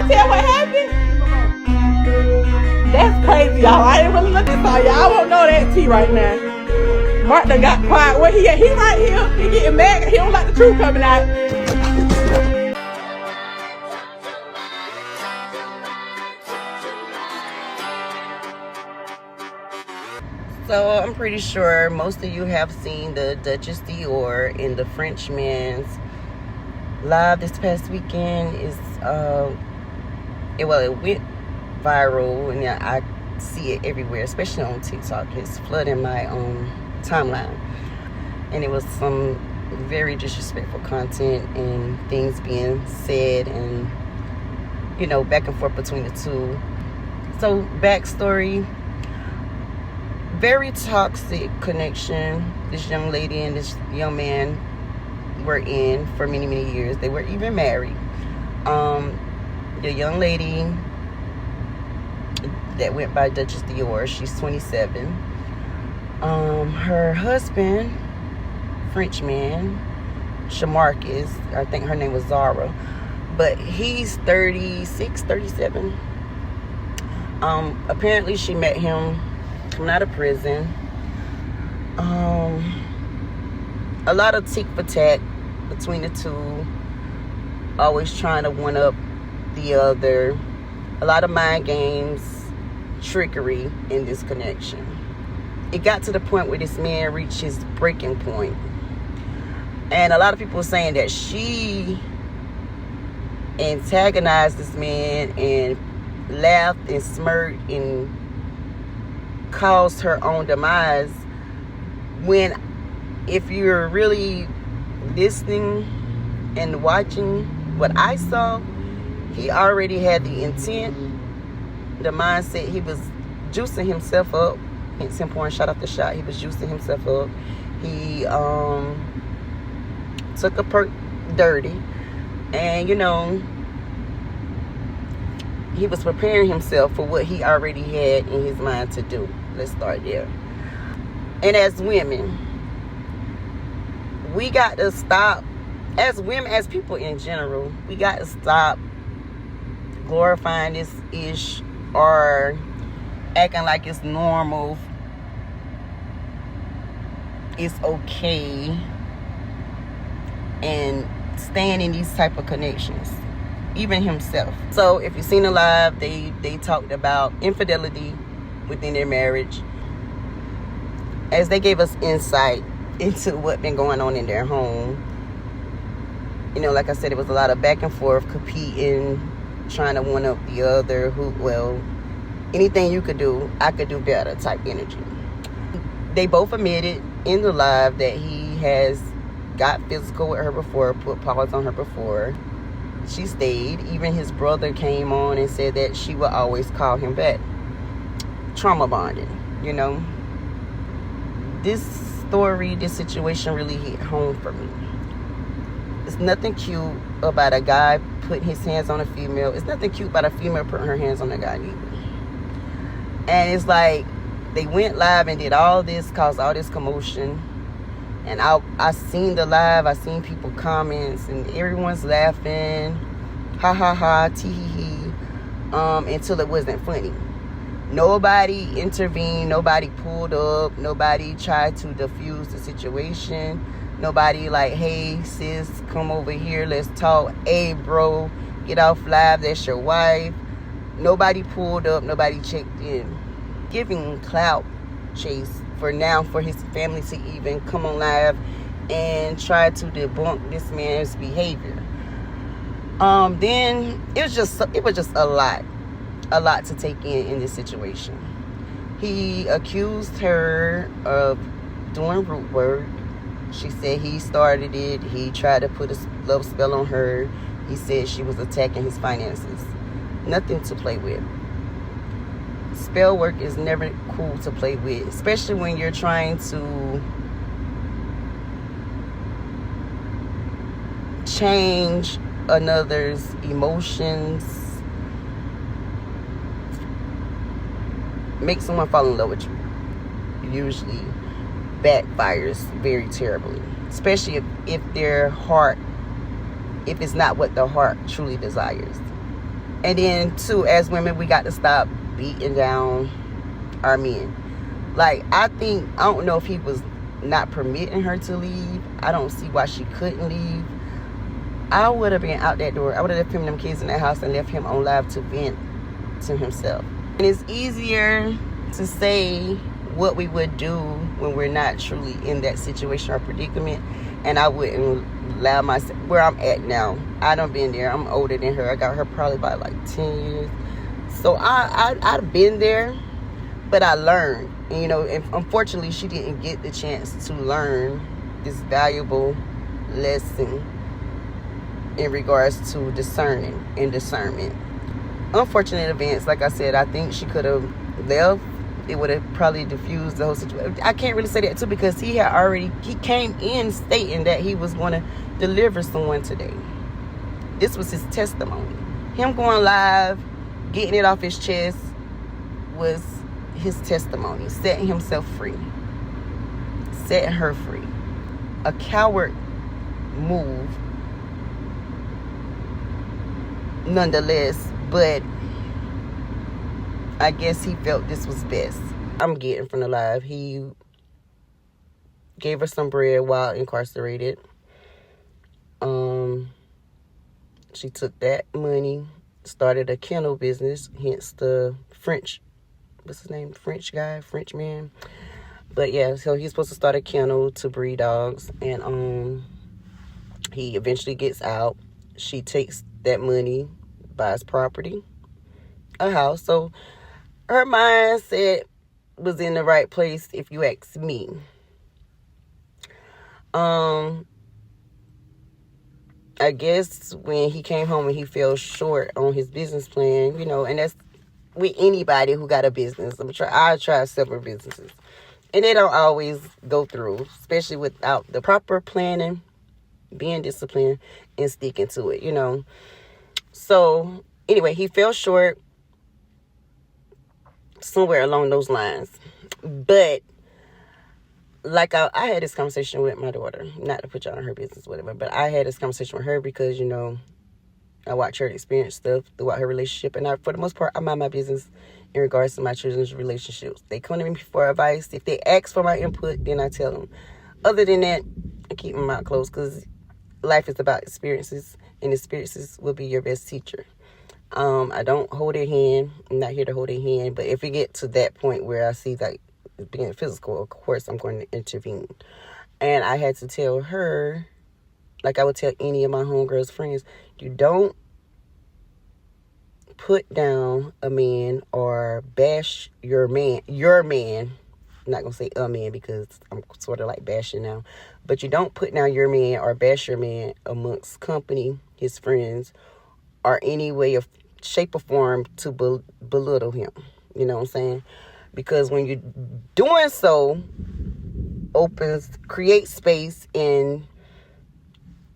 tell what happened? That's crazy, y'all. I didn't really look at y'all. Y'all won't know that tea right now. Mark done got quiet. Where he at? He right here. He getting mad. He don't like the truth coming out. So I'm pretty sure most of you have seen the Duchess Dior and the Frenchman's live this past weekend. It went viral, and I see it everywhere, especially on TikTok. It's flooding my timeline, and it was some very disrespectful content and things being said, and back and forth between the two. So backstory: very toxic connection this young lady and this young man were in for many years. They were even married. The young lady that went by Duchess Dior, she's 27. Her husband, Frenchman, Shamarcus, I think her name was Zara, but he's 36, 37. Apparently she met him coming out of prison. A lot of tick for tat between the two, always trying to one up the other. A lot of mind games, trickery in this connection. It got to the point where this man reached his breaking point, and a lot of people are saying that she antagonized this man and laughed and smirked and caused her own demise, when if you're really listening and watching what I saw, he already had the intent, the mindset. He was juicing himself up, hence him pouring shot after shot. He was juicing himself up. He took a perk dirty, and he was preparing himself for what he already had in his mind to do. Let's start there. And as women, we got to stop, as women, as people in general, we got to stop glorifying this ish or acting like it's normal, it's okay, and staying in these type of connections. Even himself. So if you've seen the live, they talked about infidelity within their marriage, as they gave us insight into what been going on in their home. Like I said, it was a lot of back and forth, competing, trying to one up the other. Anything you could do, I could do better type energy. They both admitted in the live that he has got physical with her before, put paws on her before. She stayed. Even his brother came on and said that she would always call him back. Trauma bonding, This story, this situation really hit home for me. It's nothing cute about a guy putting his hands on a female. It's nothing cute about a female putting her hands on a guy either. And it's like they went live and did all this, caused all this commotion. And I seen the live, I seen people comments, and everyone's laughing, ha ha ha, tee hee hee, until it wasn't funny. Nobody intervened, nobody pulled up, nobody tried to diffuse the situation. Nobody like, hey sis, come over here, let's talk. Hey bro, get off live, that's your wife. Nobody pulled up, nobody checked in. Giving clout chase for his family to even come on live and try to debunk this man's behavior. Then it was just a lot to take in this situation. He accused her of doing root work. She said he started it. He tried to put a love spell on her. He said she was attacking his finances. Nothing to play with. Spell work is never cool to play with, especially when you're trying to change another's emotions, make someone fall in love with you. Usually backfires very terribly, especially if their heart, if it's not what the heart truly desires. And then too, as women, we got to stop beating down our men. Like, I don't know if he was not permitting her to leave. I don't see why she couldn't leave. I would have been out that door. I would have left him and them kids in that house and left him on live to vent to himself. And it's easier to say what we would do when we're not truly in that situation or predicament. And I wouldn't allow myself, where I'm at now, I done been there. I'm older than her. I got her probably by like 10 years. So I've been there, but I learned. And, you know, and unfortunately, she didn't get the chance to learn this valuable lesson in regards to discerning and discernment. Unfortunate events, like I said, I think she could have left. It would have probably diffused the whole situation. I can't really say that too, because he came in stating that he was going to deliver someone today. This was his testimony. Him going live, getting it off his chest, was his testimony, setting himself free, setting her free. A coward move, nonetheless, but I guess he felt this was best. I'm getting from the live. He gave her some bread while incarcerated. She took that money, started a kennel business, hence the French man. But yeah, so he's supposed to start a kennel to breed dogs, and he eventually gets out. She takes that money, buys property, a house. So her mindset was in the right place, if you ask me. I guess when he came home and he fell short on his business plan, you know, and that's with anybody who got a business. I try several businesses, and they don't always go through, especially without the proper planning, being disciplined, and sticking to it, you know. So anyway, he fell short somewhere along those lines. But like I had this conversation with my daughter, not to put y'all in her business, whatever, but I had this conversation with her because, you know, I watch her experience stuff throughout her relationship, and for the most part, I mind my business in regards to my children's relationships. They come to me for advice. If they ask for my input, then I tell them. Other than that, I keep my mouth closed, because life is about experiences, and experiences will be your best teacher. I don't hold their hand. I'm not here to hold their hand, but if we get to that point where I see like being physical, of course I'm going to intervene. And I had to tell her, like I would tell any of my homegirls' friends, you don't put down a man or bash your man. I'm not going to say a man because I'm sort of like bashing now. But you don't put down your man or bash your man amongst company, his friends, or any way of shape or form to belittle him. You know what I'm saying? Because when you're doing so, create space and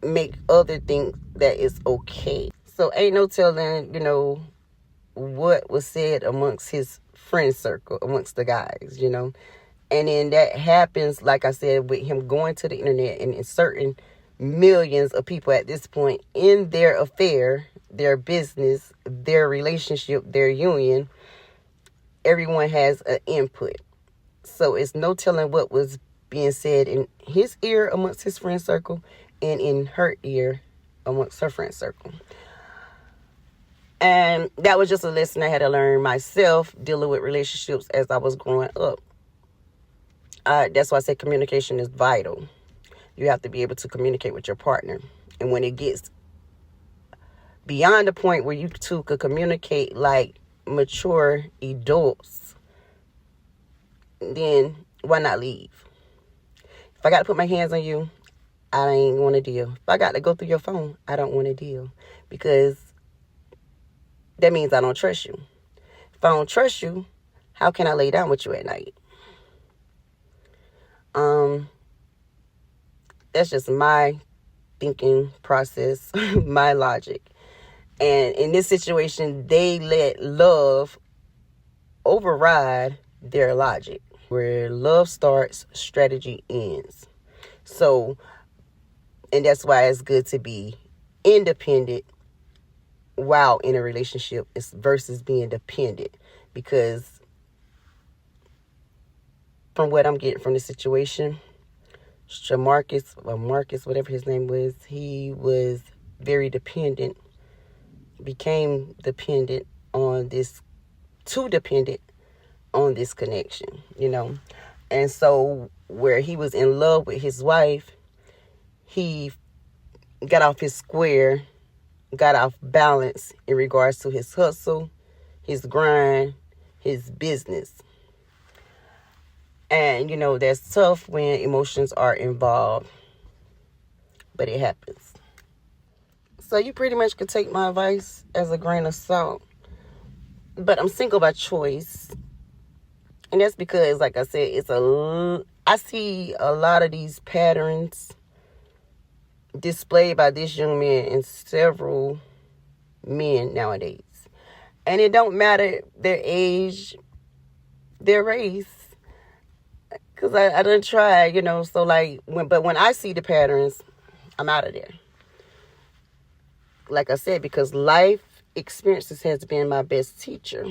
make other things that is okay. So ain't no telling, you know, what was said amongst his friend circle, amongst the guys, you know. And then that happens, like I said, with him going to the internet and inserting millions of people at this point in their affair, their business, their relationship, their union. Everyone has an input. So it's no telling what was being said in his ear amongst his friend circle and in her ear amongst her friend circle. And that was just a lesson I had to learn myself dealing with relationships as I was growing up. That's why I say communication is vital. You have to be able to communicate with your partner. And when it gets beyond the point where you two could communicate like mature adults, then why not leave? If I got to put my hands on you, I ain't want to deal. If I got to go through your phone, I don't want to deal, because that means I don't trust you. If I don't trust you, how can I lay down with you at night? That's just my thinking process, my logic. And in this situation, they let love override their logic. Where love starts, strategy ends. So, and that's why it's good to be independent while in a relationship is versus being dependent. Because from what I'm getting from the situation, Marcus, whatever his name was, he was very dependent, became dependent on this, too dependent on this connection, you know. And so where he was in love with his wife, he got off his square, got off balance in regards to his hustle, his grind, his business. And, you know, that's tough when emotions are involved, but it happens. So you pretty much could take my advice as a grain of salt. But I'm single by choice. And that's because, like I said, I see a lot of these patterns displayed by this young man and several men nowadays. And it don't matter their age, their race. Because I done tried, you know. So, like, when I see the patterns, I'm out of there. Like I said, because life experiences has been my best teacher.